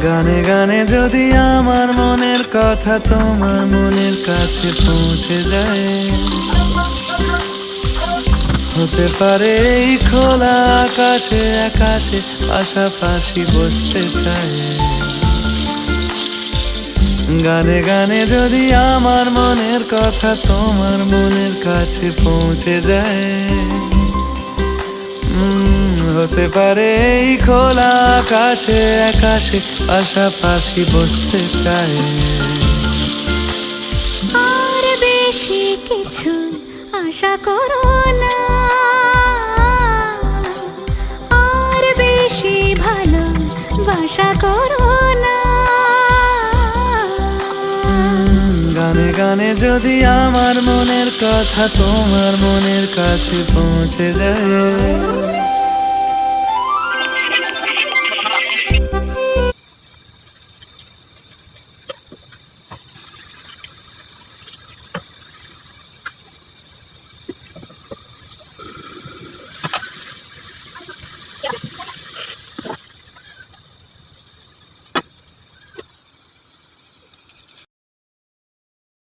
গানে গানে যদি আমার মনের কথা তোমার মনের কাছে পৌঁছে যায়, হতে পারে এই খোলা আকাশে আকাশে পাশাপাশি বসতে চায়। গানে গানে যদি আমার মনের কথা তোমার মনের কাছে পৌঁছে যায়, হতে পারে এই খোলা আকাশে আকাশে পাশাপাশি বসতে চায়। আর বেশি কিছু আশা করো না, আর বেশি ভালোবাসা করো না। গানে গানে যদি আমার মনের কথা তোমার মনের কাছে পৌঁছে যায়,